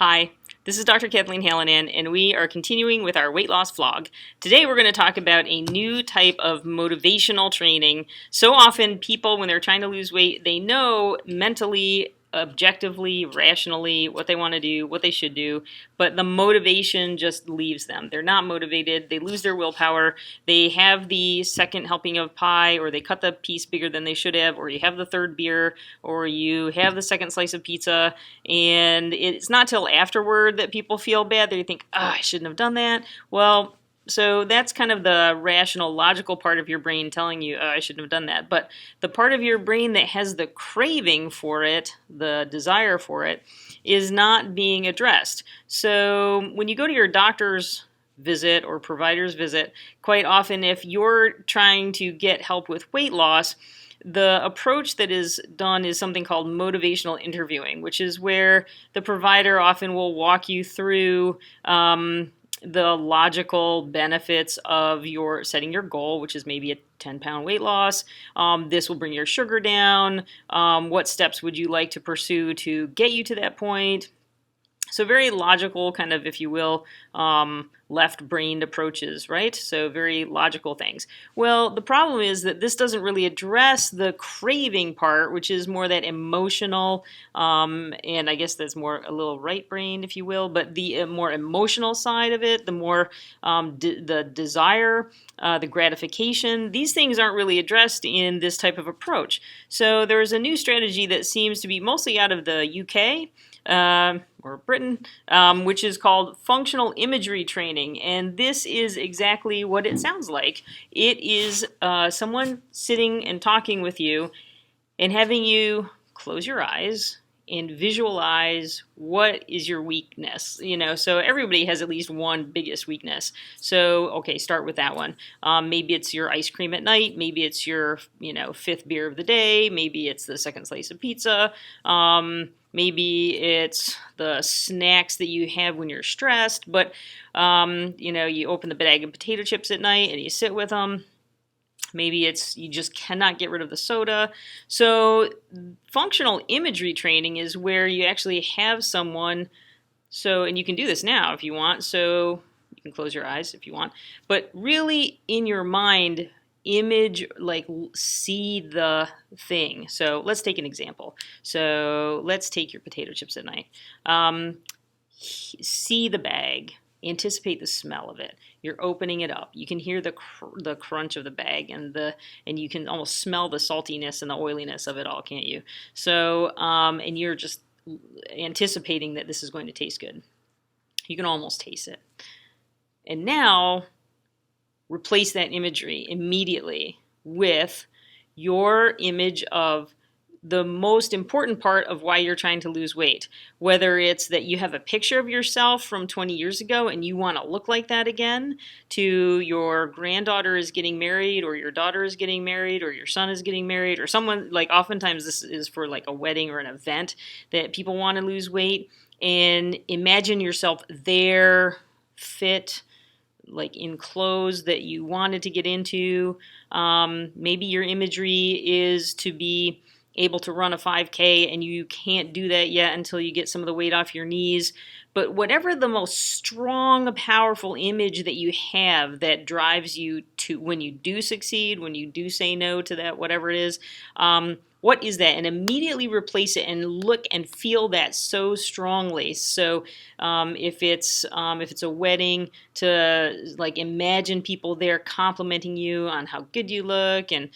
Hi, this is Dr. Kathleen Hallinan, and we are continuing with our weight loss vlog. Today we're going to talk about a new type of motivational training. So often people, when they're trying to lose weight, they know mentally, objectively, rationally what they want to do, what they should do, but the motivation just leaves them. They're not motivated. They lose their willpower. They have the second helping of pie, or they cut the piece bigger than they should have, or you have the third beer, or you have the second slice of pizza, and it's not till afterward that people feel bad. They think, oh, I shouldn't have done that. Well, so that's kind of the rational, logical part of your brain telling you, oh, I shouldn't have done that. But the part of your brain that has the craving for it, the desire for it, is not being addressed. So when you go to your doctor's visit or provider's visit, quite often if you're trying to get help with weight loss, the approach that is done is something called motivational interviewing, which is where the provider often will walk you through the logical benefits of your setting your goal, which is maybe a 10-pound weight loss. This will bring your sugar down. What steps would you like to pursue to get you to that point? So very logical, kind of, if you will, left-brained approaches, right? So very logical things. Well, the problem is that this doesn't really address the craving part, which is more that emotional, and I guess that's more a little right-brained, if you will, but the more emotional side of it, the more the desire, the gratification, these things aren't really addressed in this type of approach. So there's a new strategy that seems to be mostly out of the UK, or Britain, which is called functional imagery training. And this is exactly what it sounds like. It is someone sitting and talking with you and having you close your eyes and visualize what is your weakness. So everybody has at least one biggest weakness. So, okay, start with that one. Maybe it's your ice cream at night. Maybe it's your, fifth beer of the day. Maybe it's the second slice of pizza. Maybe it's the snacks that you have when you're stressed, but, you open the bag of potato chips at night and you sit with them. Maybe it's you just cannot get rid of the soda. So functional imagery training is where you actually have someone, and you can do this now if you want, so you can close your eyes if you want, but really in your mind, image, like see the thing. So let's take an example. So let's take your potato chips at night. See the bag. Anticipate the smell of it. You're opening it up. You can hear the crunch of the bag, and you can almost smell the saltiness and the oiliness of it all, can't you? So and you're just anticipating that this is going to taste good. You can almost taste it. And now replace that imagery immediately with your image of the most important part of why you're trying to lose weight. Whether it's that you have a picture of yourself from 20 years ago and you want to look like that again, to your granddaughter is getting married, or your daughter is getting married, or your son is getting married, or someone, like oftentimes this is for like a wedding or an event that people want to lose weight, and imagine yourself there, fit, like in clothes that you wanted to get into. Maybe your imagery is to be able to run a 5K and you can't do that yet until you get some of the weight off your knees. But whatever the most strong, powerful image that you have that drives you to when you do succeed, when you do say no to that, whatever it is, what is that? And immediately replace it and look and feel that so strongly. So if it's a wedding, to like imagine people there complimenting you on how good you look, and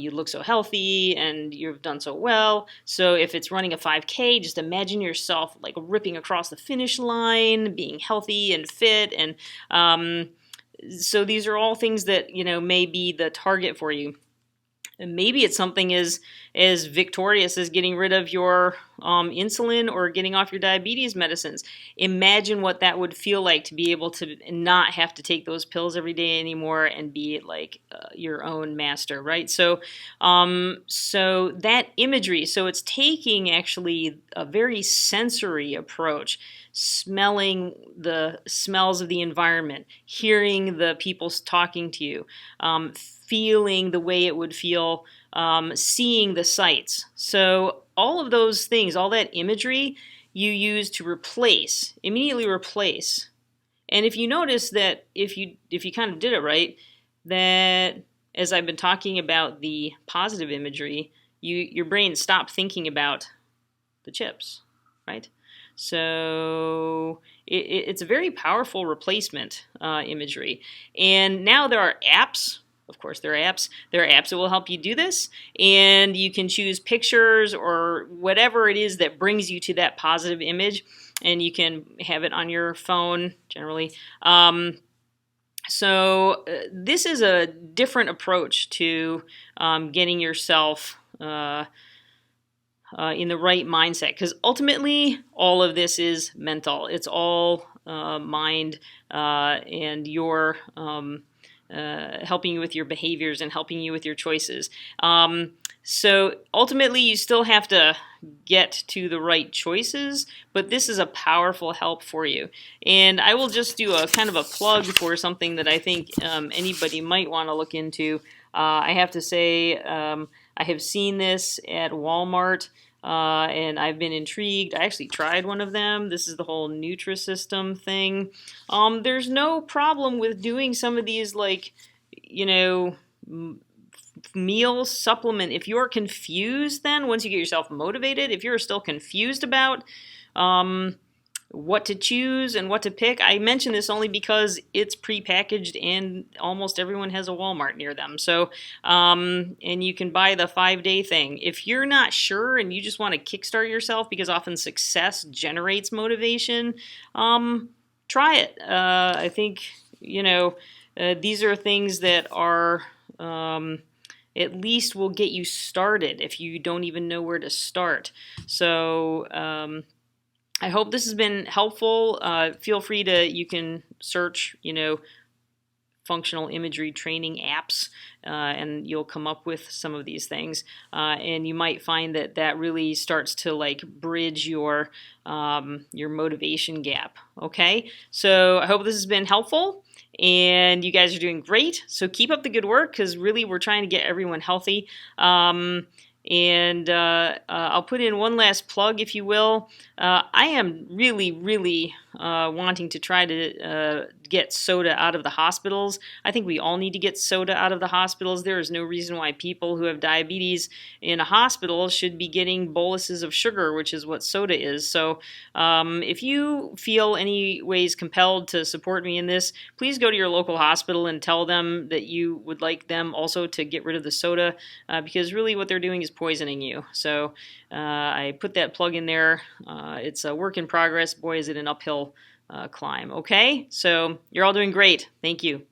you look so healthy and you've done so well. So if it's running a 5K, just imagine yourself like ripping across the finish line, being healthy and fit. And so these are all things that may be the target for you. And maybe it's something as victorious as getting rid of your insulin or getting off your diabetes medicines. Imagine what that would feel like to be able to not have to take those pills every day anymore and be like your own master, right? So that imagery, so it's taking actually a very sensory approach, smelling the smells of the environment, hearing the people talking to you, feeling the way it would feel, seeing the sights. So all of those things, all that imagery you use to replace, immediately replace. And if you notice that if you kind of did it right, that as I've been talking about the positive imagery, your brain stopped thinking about the chips, right? So it's a very powerful replacement imagery. And now there are apps. Of course, there are apps. There are apps that will help you do this. And you can choose pictures or whatever it is that brings you to that positive image. And you can have it on your phone, generally. So this is a different approach to getting yourself in the right mindset, because ultimately all of this is mental. It's all mind and your helping you with your behaviors and helping you with your choices. So ultimately you still have to get to the right choices, but this is a powerful help for you. And I will just do a kind of a plug for something that I think anybody might want to look into. I have to say I have seen this at Walmart, and I've been intrigued. I actually tried one of them. This is the whole Nutrisystem thing. There's no problem with doing some of these, like, meal supplement. If you're confused, then once you get yourself motivated, if you're still confused about what to choose and what to pick, I mention this only because it's prepackaged and almost everyone has a Walmart near them. So, and you can buy the 5-day thing. If you're not sure and you just want to kickstart yourself, because often success generates motivation, try it. I think, these are things that are at least will get you started if you don't even know where to start. So, I hope this has been helpful. Feel free you can search, functional imagery training apps, and you'll come up with some of these things. And you might find that really starts to bridge your motivation gap. Okay, so I hope this has been helpful. And you guys are doing great. So keep up the good work, because really we're trying to get everyone healthy. And I'll put in one last plug, if you will. I am really, really wanting to try to get soda out of the hospitals. I think we all need to get soda out of the hospitals. There is no reason why people who have diabetes in a hospital should be getting boluses of sugar, which is what soda is. So if you feel any ways compelled to support me in this, please go to your local hospital and tell them that you would like them also to get rid of the soda, because really what they're doing is poisoning you. So I put that plug in there. It's a work in progress. Boy, is it an uphill climb. Okay, so you're all doing great. Thank you.